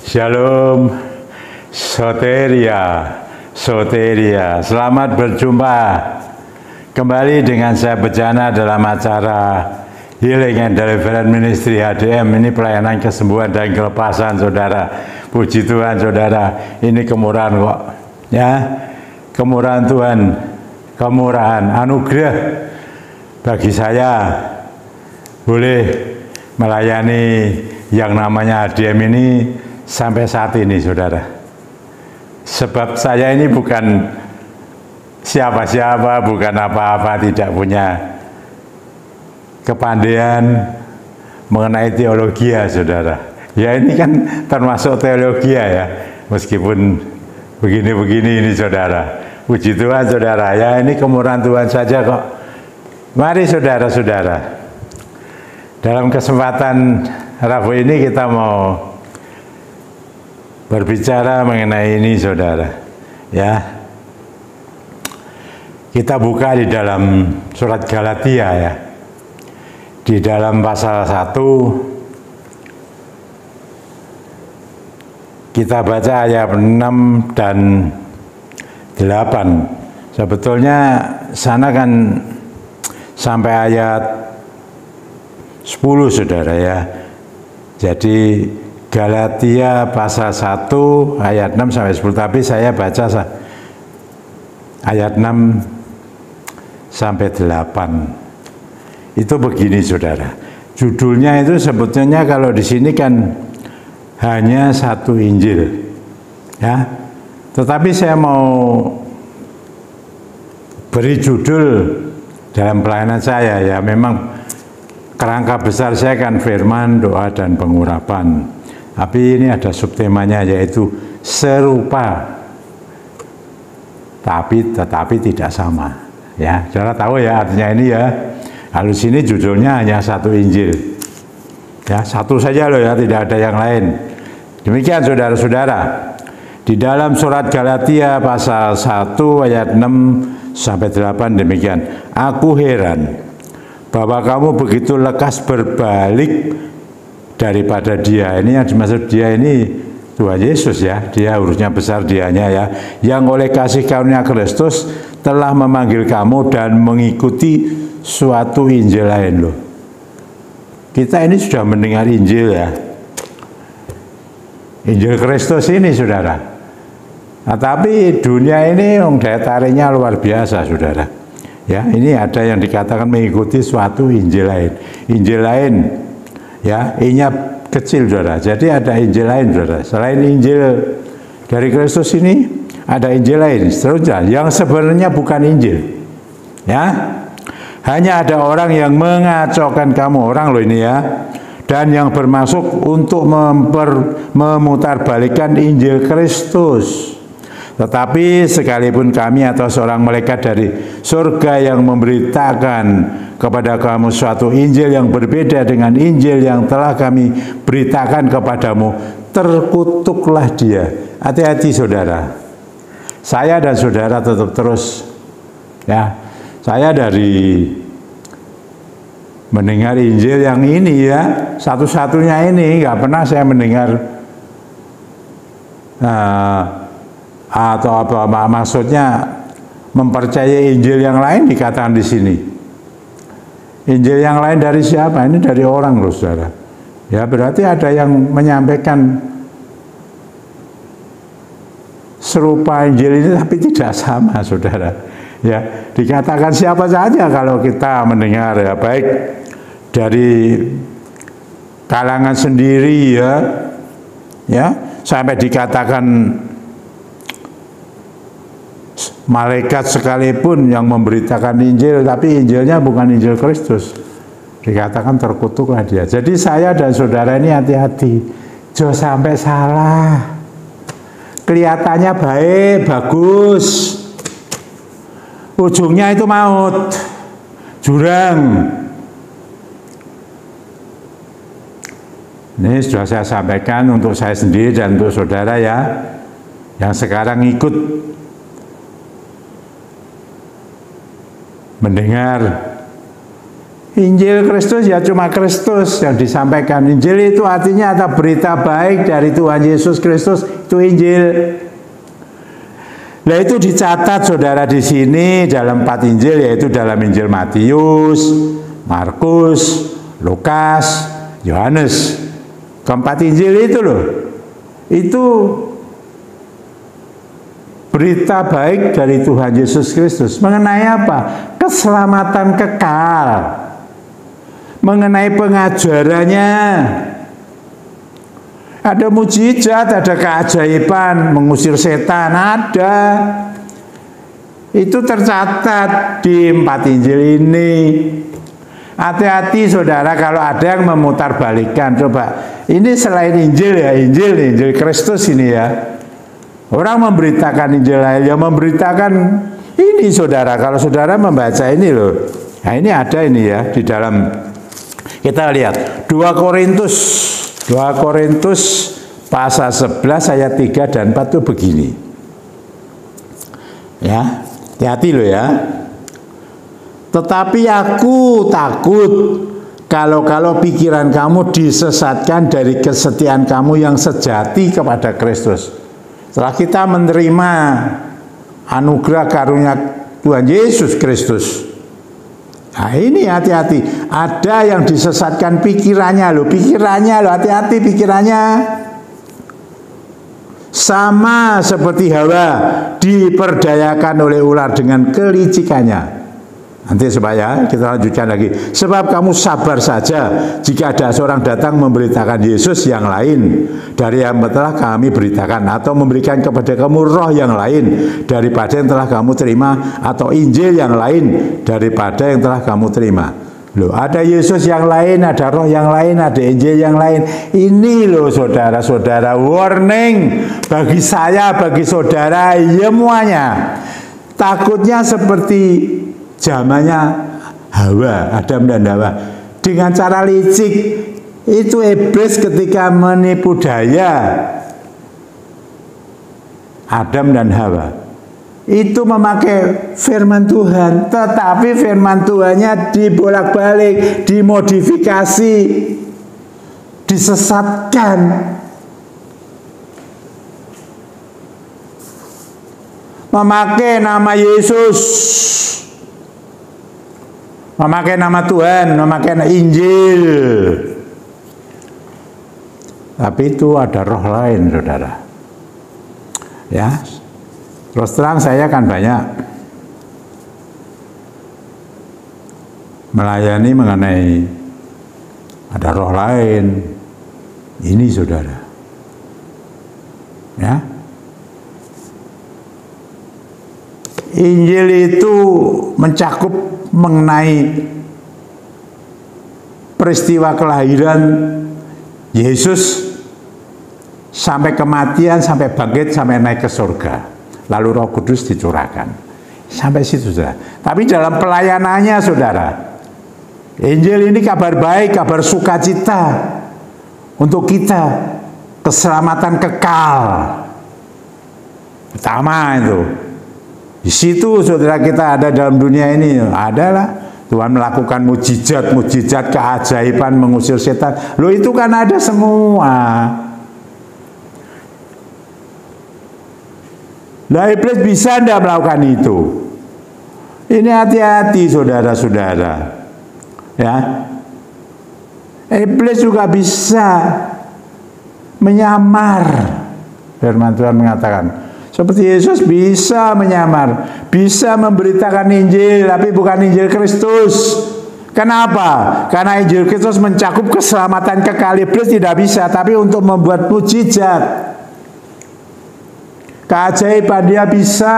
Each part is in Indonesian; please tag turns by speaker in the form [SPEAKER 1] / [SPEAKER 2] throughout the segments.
[SPEAKER 1] Shalom, Soteria, Soteria. Selamat berjumpa kembali dengan saya Bejana dalam acara Healing and Deliverance Ministry HDM. Ini pelayanan kesembuhan dan kelepasan, saudara. Puji Tuhan, saudara. Ini kemurahan kok, ya. Kemurahan Tuhan, kemurahan, anugerah bagi saya boleh melayani yang namanya HDM ini sampai saat ini, saudara. Sebab saya ini bukan siapa-siapa, bukan apa-apa, tidak punya kepandaian mengenai teologi, ya, saudara. Ya, ini kan termasuk teologi, ya, meskipun begini-begini ini, saudara. Puji Tuhan, saudara. Ya, ini kemurahan Tuhan saja kok. Mari, saudara-saudara. Dalam kesempatan Rabu ini kita mau berbicara mengenai ini, saudara. Ya, kita buka di dalam surat Galatia, ya. Di dalam pasal 1 kita baca ayat 6 dan 8. Sebetulnya sana kan sampai ayat 10, saudara, ya. Jadi Galatia pasal 1 ayat 6 sampai 10, tapi saya baca ayat 6 sampai 8. Itu begini, saudara. Judulnya itu sebetulnya kalau di sini kan hanya satu Injil, ya. Tetapi saya mau beri judul dalam pelayanan saya, ya, memang kerangka besar saya kan firman, doa, dan pengurapan. Tapi ini ada subtemanya, yaitu serupa tetapi tidak sama, ya. Saudara tahu, ya, artinya ini, ya. Lalu sini judulnya hanya satu Injil, ya, satu saja loh, ya, tidak ada yang lain. Demikian, saudara-saudara. Di dalam surat Galatia pasal 1 ayat 6 sampai 8 demikian. Aku heran bahwa kamu begitu lekas berbalik daripada Dia. Ini yang dimaksud Dia ini Tuhan Yesus, ya. Dia urusnya besar, dianya, ya. Yang oleh kasih karunia Kristus telah memanggil kamu dan mengikuti suatu Injil lain, loh. Kita ini sudah mendengar Injil, ya. Injil Kristus ini, saudara. Nah, tapi dunia ini daya tariknya luar biasa, saudara. Ya, ini ada yang dikatakan mengikuti suatu Injil lain. Injil lain, ya, I-nya kecil, saudara. Jadi ada Injil lain, saudara. Selain Injil dari Kristus ini, ada Injil lain. Seterusnya, yang sebenarnya bukan Injil. Ya, hanya ada orang yang mengacaukan kamu, orang loh ini, ya. Dan yang bermaksud untuk memutarbalikkan Injil Kristus. Tetapi sekalipun kami atau seorang malaikat dari surga yang memberitakan kepada kamu suatu Injil yang berbeda dengan Injil yang telah kami beritakan kepadamu, terkutuklah dia. Hati-hati, saudara. Saya dan saudara tetap terus, ya. Saya dari mendengar Injil yang ini, ya, satu-satunya ini, nggak pernah saya mendengar atau apa maksudnya mempercayai Injil yang lain dikatakan di sini. Injil yang lain dari siapa? Ini dari orang, loh, saudara. Ya, berarti ada yang menyampaikan serupa Injil ini tapi tidak sama, saudara. Ya, dikatakan siapa saja kalau kita mendengar, ya, baik dari kalangan sendiri, ya, sampai dikatakan malaikat sekalipun yang memberitakan Injil, tapi Injilnya bukan Injil Kristus, dikatakan terkutuklah dia. Jadi saya dan saudara ini hati-hati, jangan sampai salah. Kelihatannya baik, bagus, ujungnya itu maut, jurang. Ini sudah saya sampaikan untuk saya sendiri dan untuk saudara, ya, yang sekarang ikut mendengar Injil Kristus ya cuma Kristus yang disampaikan. Injil itu artinya ada berita baik dari Tuhan Yesus Kristus, itu Injil. Nah itu dicatat saudara di sini dalam 4 Injil, yaitu dalam Injil Matius, Markus, Lukas, Yohanes. Keempat Injil itu loh, itu berita baik dari Tuhan Yesus Kristus. Mengenai apa? Keselamatan kekal. Mengenai pengajarannya. Ada mujizat, ada keajaiban, mengusir setan, ada. Itu tercatat di 4 Injil ini. Hati-hati saudara kalau ada yang memutarbalikkan. Coba, ini selain Injil ya, Injil Kristus ini ya. Orang memberitakan Injil lain, yang memberitakan ini saudara. Kalau saudara membaca ini loh. Nah ini ada ini ya, di dalam, kita lihat 2 Korintus pasal 11 ayat 3 dan 4 itu begini. Ya, hati-hati loh ya. Tetapi aku takut kalau pikiran kamu disesatkan dari kesetiaan kamu yang sejati kepada Kristus. Setelah kita menerima anugerah karunia Tuhan Yesus Kristus. Nah ini hati-hati, ada yang disesatkan pikirannya loh, hati-hati pikirannya. Sama seperti Hawa diperdayakan oleh ular dengan kelicikannya. Nanti supaya kita lanjutkan lagi. Sebab kamu sabar saja jika ada seorang datang memberitakan Yesus yang lain dari yang telah kami beritakan, atau memberikan kepada kamu roh yang lain daripada yang telah kamu terima, atau Injil yang lain daripada yang telah kamu terima. Loh, ada Yesus yang lain, ada roh yang lain, ada Injil yang lain. Ini loh saudara-saudara, warning bagi saya, bagi saudara semuanya. Takutnya seperti zamannya Hawa, Adam dan Hawa, dengan cara licik. Itu iblis ketika menipu daya Adam dan Hawa, itu memakai firman Tuhan, tetapi firman Tuhannya dibolak-balik, dimodifikasi, disesatkan. Memakai nama Yesus, memakai nama Tuhan, memakai nama Injil, tapi itu ada roh lain saudara. Ya, terus terang saya kan banyak melayani mengenai ada roh lain ini saudara. Ya, Injil itu mencakup mengenai peristiwa kelahiran Yesus sampai kematian, sampai bangkit, sampai naik ke surga, lalu Roh Kudus dicurahkan sampai situ saudara. Tapi dalam pelayanannya saudara, Injil ini kabar baik, kabar sukacita untuk kita, keselamatan kekal pertama itu. Di situ saudara kita ada dalam dunia ini, adalah Tuhan melakukan mujizat, keajaiban, mengusir setan. Loh itu kan ada semua. Nah iblis bisa tidak melakukan itu? Ini hati-hati saudara-saudara. Ya, iblis juga bisa menyamar. Firman Tuhan mengatakan, seperti Yesus bisa menyamar, bisa memberitakan Injil, tapi bukan Injil Kristus. Kenapa? Karena Injil Kristus mencakup keselamatan kekal. Iblis tidak bisa, tapi untuk membuat mujizat, keajaiban dia bisa,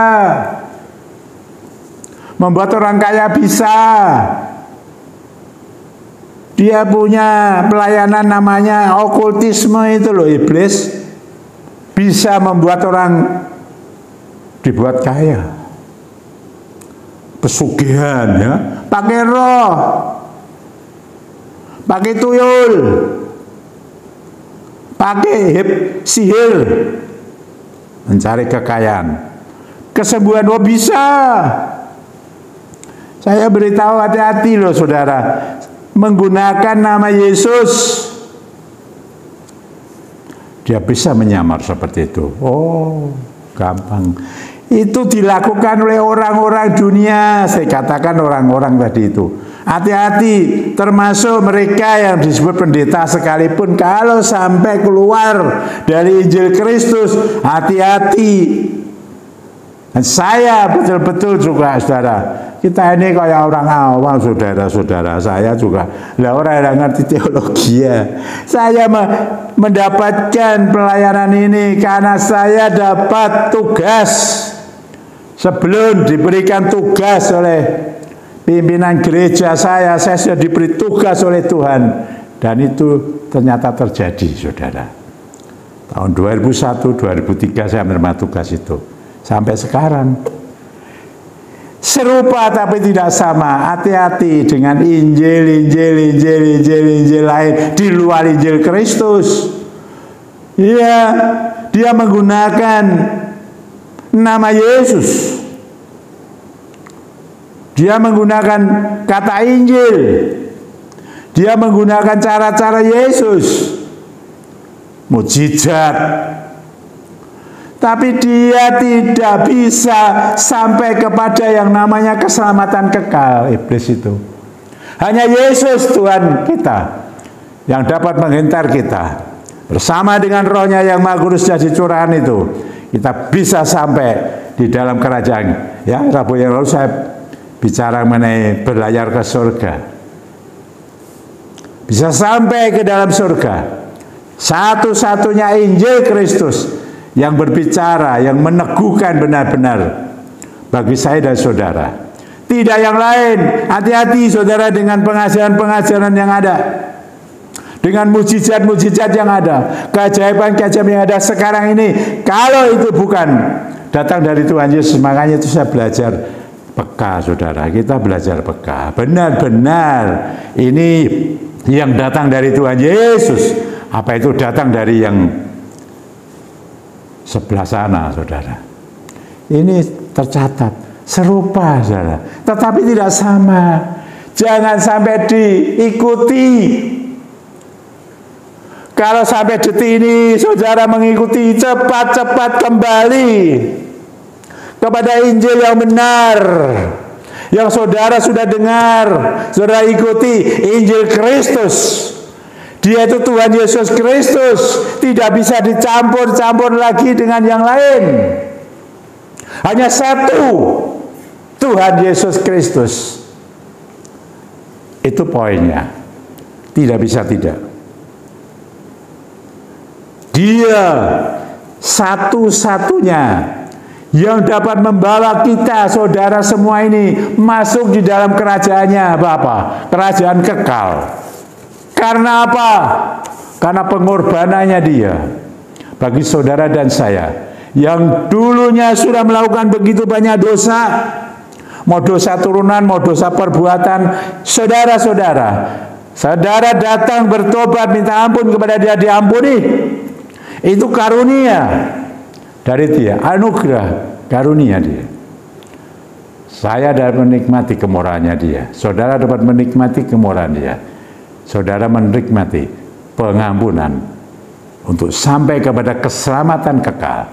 [SPEAKER 1] membuat orang kaya bisa. Dia punya pelayanan namanya okultisme itu loh, iblis bisa membuat orang dibuat kaya, pesugihan ya, pakai roh, pakai tuyul, pakai sihir, mencari kekayaan, kesembuhan. Oh bisa. Saya beritahu hati-hati loh saudara. menggunakan nama Yesus, dia bisa menyamar seperti itu. Oh, gampang. Itu dilakukan oleh orang-orang dunia. Saya katakan orang-orang tadi itu. Hati-hati, termasuk mereka yang disebut pendeta sekalipun, kalau sampai keluar dari Injil Kristus, hati-hati. Dan saya betul-betul juga, saudara, kita ini kayak orang awam, saudara-saudara. Saya juga, lah orang yang ngerti teologi ya. Saya mendapatkan pelayanan ini karena saya dapat tugas. Sebelum diberikan tugas oleh pimpinan gereja saya sudah diberi tugas oleh Tuhan. Dan itu ternyata terjadi, saudara. Tahun 2001, 2003 saya menerima tugas itu. Sampai sekarang. Serupa tapi tidak sama. Hati-hati dengan Injil lain di luar Injil Kristus. Iya, dia menggunakan nama Yesus. Dia menggunakan kata Injil. Dia menggunakan cara-cara Yesus. Mujizat. Tapi dia tidak bisa sampai kepada yang namanya keselamatan kekal. Iblis itu. Hanya Yesus Tuhan kita yang dapat menghentar kita. Bersama dengan rohnya yang Maha Kudus jadi curahan itu, kita bisa sampai di dalam kerajaan. Ya, Rabu yang lalu saya bicara mengenai berlayar ke surga. Bisa sampai ke dalam surga. Satu-satunya Injil Kristus yang berbicara, yang meneguhkan benar-benar bagi saya dan saudara. Tidak yang lain. Hati-hati saudara dengan pengajaran-pengajaran yang ada. Dengan mujizat-mujizat yang ada. Keajaiban-keajaiban yang ada sekarang ini. Kalau itu bukan datang dari Tuhan Yesus, makanya itu saya belajar peka, saudara. Kita belajar peka. Benar-benar ini yang datang dari Tuhan Yesus. Apa itu datang dari yang sebelah sana, saudara. Ini tercatat. Serupa, saudara. Tetapi tidak sama. Jangan sampai diikuti. Kalau sampai detik ini saudara mengikuti, cepat-cepat kembali kepada Injil yang benar, yang saudara sudah dengar. Saudara ikuti Injil Kristus. Dia itu Tuhan Yesus Kristus, tidak bisa dicampur-campur lagi dengan yang lain. Hanya satu, Tuhan Yesus Kristus. Itu poinnya. Tidak bisa tidak. Dia satu-satunya yang dapat membawa kita, saudara semua ini, masuk di dalam kerajaannya Bapa, kerajaan kekal. Karena apa? Karena pengorbanannya dia bagi saudara dan saya yang dulunya sudah melakukan begitu banyak dosa, mau dosa turunan, mau dosa perbuatan. Saudara-saudara, saudara datang bertobat, minta ampun kepada dia, diampuni. Itu karunia dari dia, anugerah karunia dia. Saya dapat menikmati kemurahannya dia. Saudara dapat menikmati kemurahan dia. Saudara menikmati pengampunan untuk sampai kepada keselamatan kekal.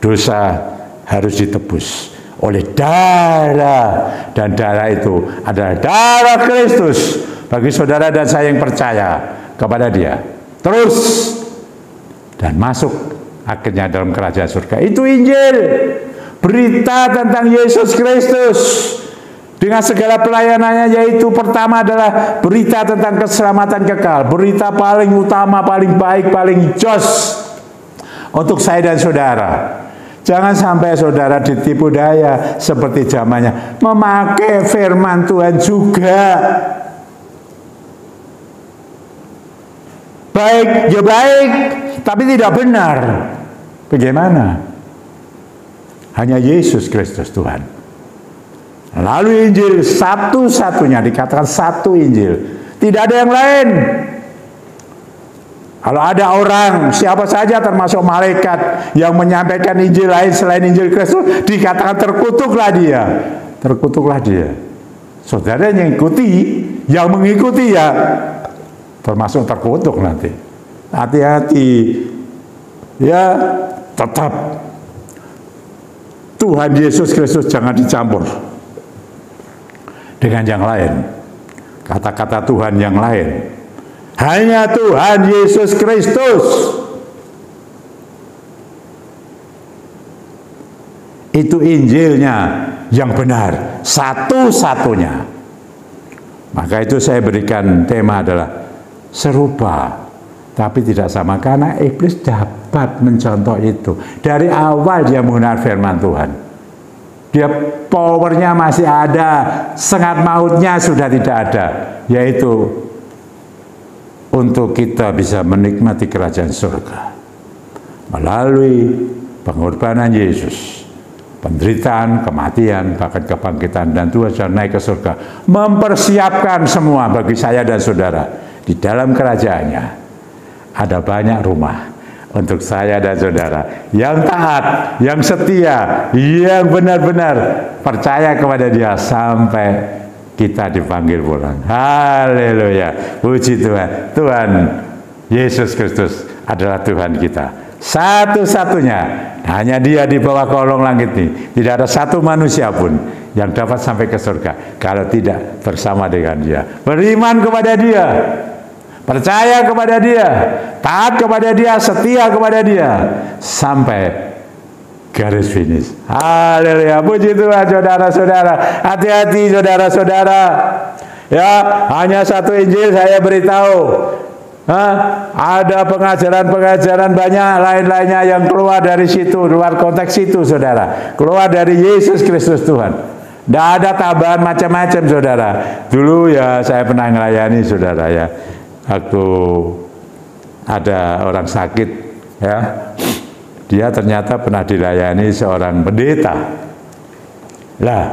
[SPEAKER 1] Dosa harus ditebus oleh darah, dan darah itu adalah darah Kristus bagi saudara dan saya yang percaya kepada dia. Terus dan masuk akhirnya dalam kerajaan surga. Itu Injil, berita tentang Yesus Kristus dengan segala pelayanannya, yaitu pertama adalah berita tentang keselamatan kekal. Berita paling utama, paling baik, paling jos untuk saya dan saudara. Jangan sampai saudara ditipu daya seperti zamannya, memakai firman Tuhan juga. Baik, ya baik, tapi tidak benar. Bagaimana? Hanya Yesus Kristus Tuhan. Lalu Injil satu-satunya, dikatakan satu Injil. Tidak ada yang lain. Kalau ada orang, siapa saja termasuk malaikat yang menyampaikan Injil lain selain Injil Kristus, dikatakan terkutuklah dia. Terkutuklah dia. Saudara yang ikuti yang mengikuti ya termasuk terkutuk nanti. Hati-hati ya, tetap Tuhan Yesus Kristus jangan dicampur dengan yang lain, kata-kata Tuhan yang lain. Hanya Tuhan Yesus Kristus. Itu Injilnya yang benar, satu-satunya. Maka itu saya berikan tema adalah serupa tapi tidak sama, karena iblis dapat mencontoh itu. Dari awal dia menggunakan firman Tuhan. Dia powernya masih ada, sengat mautnya sudah tidak ada, yaitu untuk kita bisa menikmati kerajaan surga melalui pengorbanan Yesus, penderitaan, kematian, bahkan kebangkitan, dan Tuhan sudah naik ke surga, mempersiapkan semua bagi saya dan saudara. Di dalam kerajaannya ada banyak rumah untuk saya dan saudara yang taat, yang setia, yang benar-benar percaya kepada Dia sampai kita dipanggil pulang. Haleluya, puji Tuhan. Tuhan Yesus Kristus adalah Tuhan kita, satu-satunya. Hanya Dia di bawah kolong langit ini. Tidak ada satu manusia pun yang dapat sampai ke surga kalau tidak bersama dengan Dia, beriman kepada Dia, percaya kepada Dia, taat kepada Dia, setia kepada Dia sampai garis finish. Haleluya, puji Tuhan saudara-saudara. Hati-hati saudara-saudara. Ya, hanya satu Injil saya beritahu. Ada pengajaran-pengajaran banyak lain-lainnya yang keluar dari situ, luar konteks itu, saudara. Keluar dari Yesus Kristus Tuhan. Tidak ada tambahan macam-macam, saudara. Dulu ya saya pernah melayani, saudara, ya. Waktu ada orang sakit, ya, dia ternyata pernah dilayani seorang pendeta. Lah,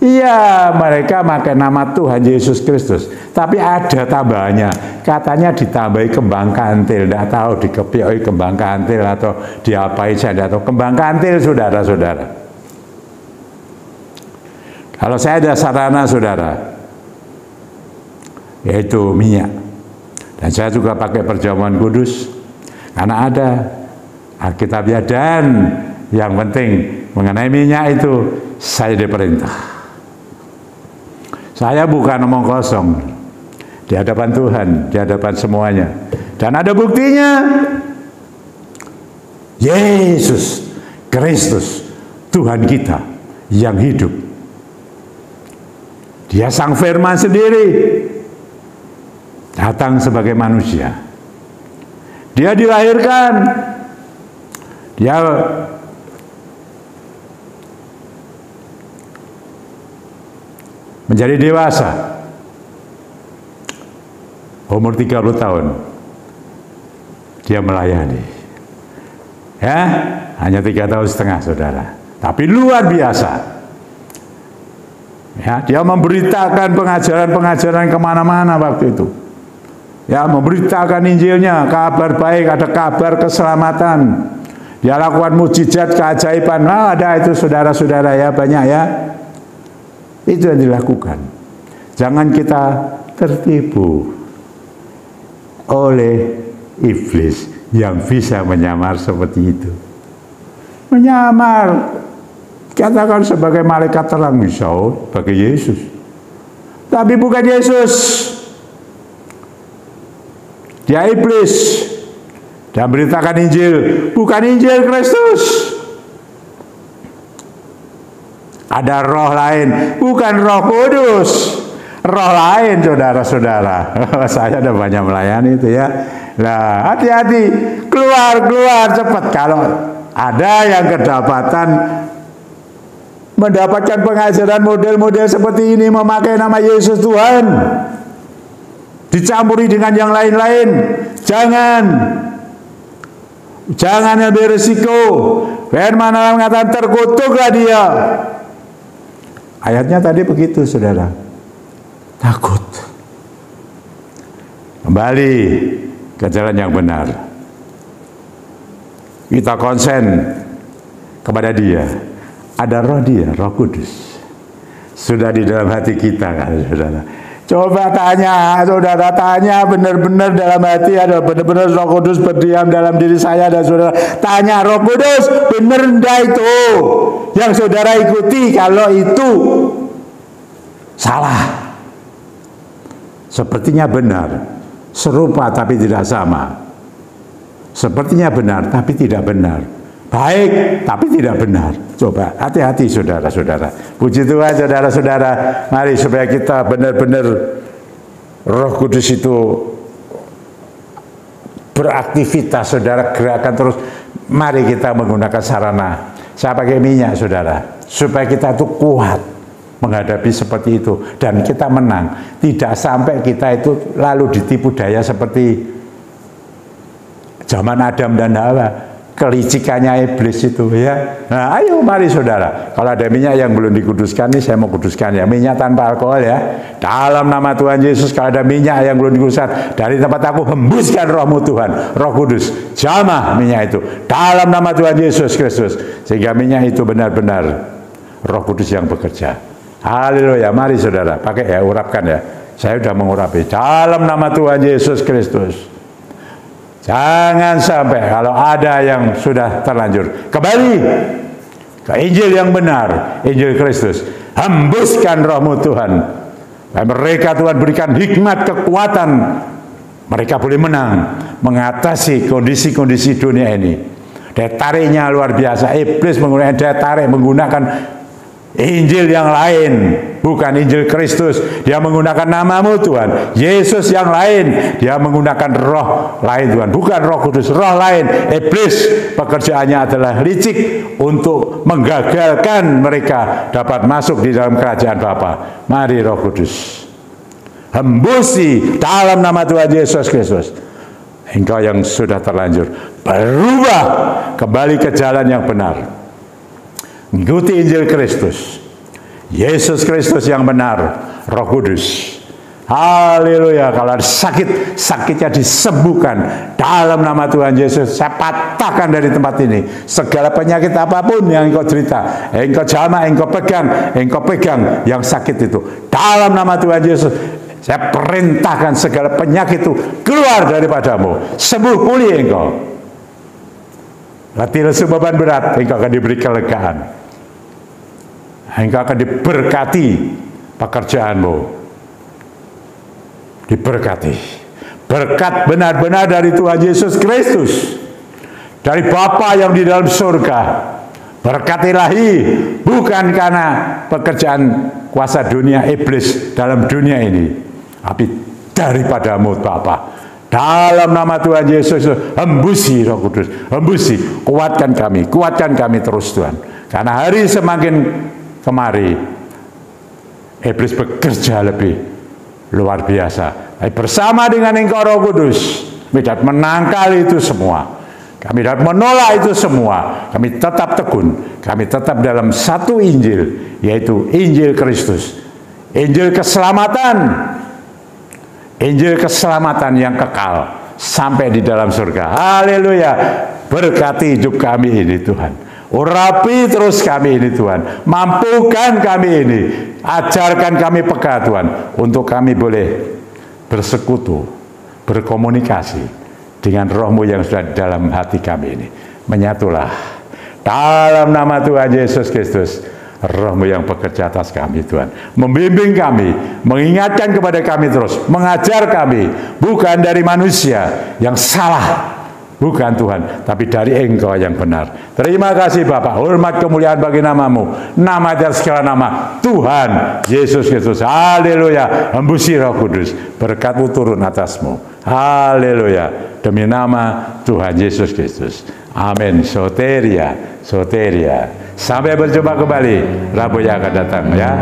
[SPEAKER 1] iya, mereka pakai nama Tuhan Yesus Kristus, tapi ada tambahannya. Katanya ditambahi kembang kantil, tidak tahu dikepioi kembang kantil atau diapain, saya tidak tahu. Kembang kantil, saudara-saudara. Kalau saya ada sarana, saudara, yaitu minyak. Dan saya juga pakai perjamuan kudus, karena ada Alkitabnya, dan yang penting mengenai minyak itu saya diperintah. Saya bukan omong kosong di hadapan Tuhan, di hadapan semuanya. Dan ada buktinya. Yesus Kristus, Tuhan kita yang hidup. Dia sang firman sendiri datang sebagai manusia. Dia dilahirkan. Dia menjadi dewasa. Umur 30 tahun. Dia melayani. Ya, hanya 3,5 tahun, saudara. Tapi luar biasa. Ya, dia memberitakan pengajaran-pengajaran kemana-mana waktu itu. Ya, memberitakan Injilnya, kabar baik, ada kabar keselamatan. Dia lakukan mujizat, keajaiban. Nah, ada itu saudara-saudara, ya, banyak, ya. Itu yang dilakukan. Jangan kita tertipu oleh iblis yang bisa menyamar seperti itu. Menyamar, katakan sebagai malaikat terang, misalnya bagi Yesus, tapi bukan Yesus. Dia iblis. Dan beritakan Injil, bukan Injil Kristus. Ada roh lain, bukan Roh Kudus. Roh lain, saudara-saudara. Saya ada banyak melayani itu, ya. Nah, hati-hati, keluar cepat. Kalau ada yang kedapatan mendapatkan pengajaran model-model seperti ini, memakai nama Yesus Tuhan, dicampuri dengan yang lain-lain, jangan ambil risiko. Firman Allah mengatakan terkutuklah dia. Ayatnya tadi begitu, saudara. Takut. Kembali ke jalan yang benar. Kita konsen kepada Dia. Ada roh Dia, Roh Kudus. Sudah di dalam hati kita, kan, saudara. Coba tanya, saudara tanya benar-benar dalam hati ada benar-benar Roh Kudus berdiam dalam diri saya dan saudara. Tanya Roh Kudus, benar enggak itu yang saudara ikuti? Kalau itu salah, sepertinya benar, serupa tapi tidak sama. Sepertinya benar tapi tidak benar. Baik tapi tidak benar. Coba hati-hati saudara-saudara. Puji Tuhan saudara-saudara. Mari supaya kita benar-benar Roh Kudus itu beraktivitas, saudara, gerakan terus. Mari kita menggunakan sarana. Saya pakai minyak saudara, supaya kita itu kuat menghadapi seperti itu dan kita menang. Tidak sampai kita itu lalu ditipu daya seperti zaman Adam dan Hawa, kelicikannya iblis itu ya. Nah ayo mari saudara, kalau ada minyak yang belum dikuduskan nih, saya mau kuduskan ya, minyak tanpa alkohol ya, dalam nama Tuhan Yesus. Kalau ada minyak yang belum dikuduskan, dari tempat aku hembuskan rohmu Tuhan, Roh Kudus, jamah minyak itu dalam nama Tuhan Yesus Kristus, sehingga minyak itu benar-benar Roh Kudus yang bekerja. Haleluya. Mari saudara, pakai ya, urapkan ya, saya sudah mengurapi dalam nama Tuhan Yesus Kristus. Jangan sampai kalau ada yang sudah terlanjur, kembali ke Injil yang benar, Injil Kristus. Hembuskan rohmu Tuhan, dan mereka Tuhan berikan hikmat, kekuatan, mereka boleh menang mengatasi kondisi-kondisi dunia ini. Daya tariknya luar biasa. Iblis menggunakan daya tarik, menggunakan Injil yang lain, bukan Injil Kristus. Dia menggunakan namamu Tuhan, Yesus yang lain. Dia menggunakan roh lain Tuhan, bukan Roh Kudus, roh lain. Iblis pekerjaannya adalah licik untuk menggagalkan mereka dapat masuk di dalam kerajaan Bapa. Mari Roh Kudus, hembusi dalam nama Tuhan Yesus Kristus. Engkau yang sudah terlanjur, berubah kembali ke jalan yang benar, mengikuti Injil Kristus, Yesus Kristus yang benar, Roh Kudus. Haleluya. Kalau ada sakit, sakitnya disembuhkan dalam nama Tuhan Yesus. Saya patahkan dari tempat ini segala penyakit apapun yang engkau derita, engkau jamah, engkau pegang yang sakit itu dalam nama Tuhan Yesus. Saya perintahkan segala penyakit itu keluar daripadamu, sembuh, pulih engkau. Letih lesu beban berat, engkau akan diberi kelegaan. Engkau akan diberkati pekerjaanmu, diberkati. Berkat benar-benar dari Tuhan Yesus Kristus, dari Bapa yang di dalam surga. Berkat ilahi, bukan karena pekerjaan kuasa dunia iblis dalam dunia ini, tapi daripadamu Bapa. Dalam nama Tuhan Yesus, hembusi Roh Kudus, hembusi, kuatkan kami terus Tuhan. Karena hari semakin kemari, iblis bekerja lebih luar biasa. Tapi bersama dengan Engkau Roh Kudus, kami dapat menangkal itu semua. Kami dapat menolak itu semua. Kami tetap tekun. Kami tetap dalam satu Injil, yaitu Injil Kristus. Injil keselamatan. Injil keselamatan yang kekal sampai di dalam surga. Haleluya. Berkati hidup kami ini Tuhan. Urapi terus kami ini Tuhan. Mampukan kami ini. Ajarkan kami peka Tuhan. Untuk kami boleh bersekutu, berkomunikasi dengan rohmu yang sudah dalam hati kami ini. Menyatulah dalam nama Tuhan Yesus Kristus. Rohmu yang bekerja atas kami Tuhan, membimbing kami, mengingatkan kepada kami terus, mengajar kami, bukan dari manusia yang salah, bukan Tuhan, tapi dari Engkau yang benar. Terima kasih Bapak, hormat kemuliaan bagi namamu, nama dan segala nama Tuhan Yesus Kristus. Haleluya. Hembusi Roh Kudus, berkat-Mu turun atasmu. Haleluya. Demi nama Tuhan Yesus Kristus. Amin. Soteria, soteria. Sampai berjumpa kembali Rabu yang akan datang ya.